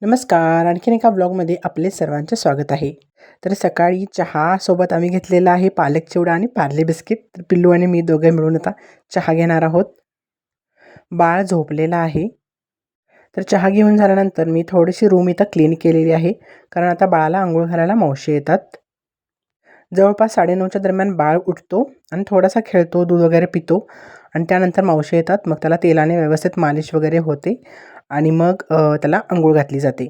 नमस्कार. आणखीन एका ब्लॉगमध्ये आपले सर्वांचे स्वागत आहे. तर सकाळी चहासोबत आम्ही घेतलेला आहे पालक चिवडा आणि पार्ले बिस्किट. तर पिल्लू आणि मी दोघे मिळून आता चहा घेणार आहोत. बाळ झोपलेला आहे. तर चहा घेऊन झाल्यानंतर मी थोडीशी रूम इथं क्लीन केलेली आहे, कारण आता बाळाला अंघोळ घालायला मावशी येतात. जवळपास 9:30च्या दरम्यान बाळ उठतो आणि थोडासा खेळतो, दूध वगैरे पितो आणि त्यानंतर मावशी येतात. मग त्याला तेलाने व्यवस्थित मालिश वगैरे होते आणि मग त्याला अंघोळ घातली जाते.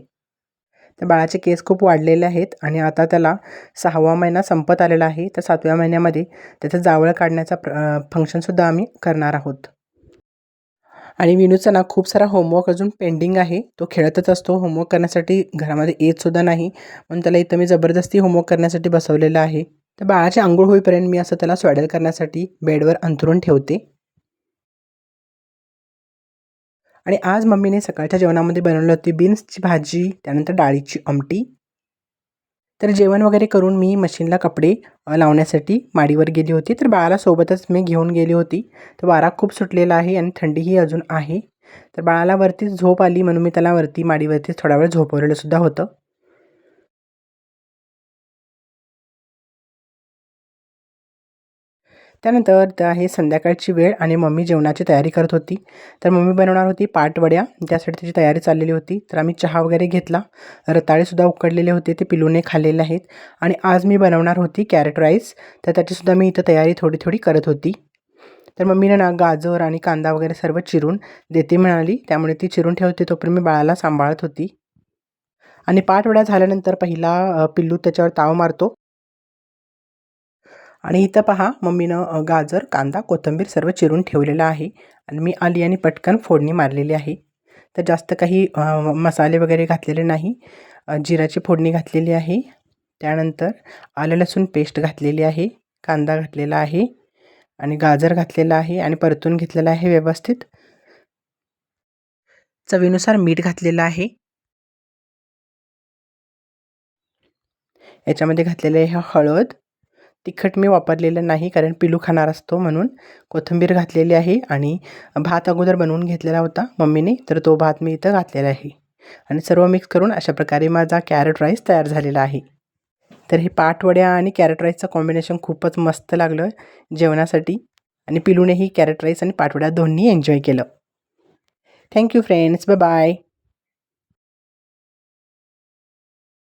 तर बाळाचे केस खूप वाढलेले आहेत आणि आता त्याला 6वा महिना संपत आलेला आहे. तर 7व्या महिन्यामध्ये त्याचं जावळ काढण्याचा फंक्शनसुद्धा आम्ही करणार आहोत. आणि विनूचा ना खूप सारा होमवर्क अजून पेंडिंग आहे. तो खेळतच असतो. होमवर्क करण्यासाठी घरामध्ये येतसुद्धा नाही. म्हणून त्याला इथं मी जबरदस्ती होमवर्क करण्यासाठी बसवलेलं आहे. तर बाळाची अंघोळ होईपर्यंत मी असं त्याला स्वॅडल करण्यासाठी बेडवर अंथरून ठेवते. आणि आज मम्मीने सकाळच्या जेवणामध्ये बनवली होती बीन्सची भाजी, त्यानंतर डाळीची आमटी. तर जेवण वगैरे करून मी मशीनला कपडे लावण्यासाठी माडीवर गेली होती. तर बाळाला सोबतच मी घेऊन गेली होती. तर वारा खूप सुटलेला आहे आणि थंडीही अजून आहे. तर बाळाला वरतीच झोप आली म्हणून मी त्याला वरती माडीवरतीच थोडा वेळ झोपवलेलं सुद्धा होतं. त्यानंतर आहे संध्याकाळची वेळ आणि मम्मी जेवणाची तयारी करत होती. तर मम्मी बनवणार होती पाटवड्या. त्यासाठी तिची तयारी चाललेली होती. तर आम्ही चहा वगैरे घेतला. रताळेसुद्धा उकडलेले होते, ते पिलूने खाल्लेले आहेत. आणि आज मी बनवणार होती कॅरेट राईस. तर त्याचीसुद्धा मी इथं तयारी थोडी करत होती. तर मम्मीने ना गाजर आणि कांदा वगैरे सर्व चिरून देते म्हणाली. त्यामुळे ती चिरून ठेवते तोपर्यंत मी बाळाला सांभाळत होती. आणि पाटवड्या झाल्यानंतर पहिला पिल्लू त्याच्यावर ताव मारतो. आणि इथं पहा मम्मीनं गाजर, कांदा, कोथिंबीर सर्व चिरून ठेवलेलं आहे आणि मी आली आणि पटकन फोडणी मारलेली आहे. तर जास्त काही मसाले वगैरे घातलेले नाही. जिराची फोडणी घातलेली आहे. त्यानंतर आलं लसूण पेस्ट घातलेली आहे. कांदा घातलेला आहे आणि गाजर घातलेलं आहे आणि परतून घेतलेलं आहे व्यवस्थित. चवीनुसार मीठ घातलेलं आहे. याच्यामध्ये घातलेलं आहे हळद. तिखट मी वापरलेलं नाही कारण पिलू खाणार असतो म्हणून. कोथिंबीर घातलेली आहे आणि भात अगोदर बनवून घेतलेला होता मम्मीने, तर तो भात मी इथं घातलेला आहे. आणि सर्व मिक्स करून अशा प्रकारे माझा कॅरट राईस तयार झालेला आहे. तर हे पाटवड्या आणि कॅरट राईसचं कॉम्बिनेशन खूपच मस्त लागलं जेवणासाठी आणि पिलूनेही कॅरट राईस आणि पाटवड्या दोन्ही एन्जॉय केलं. Thank you friends. बाय.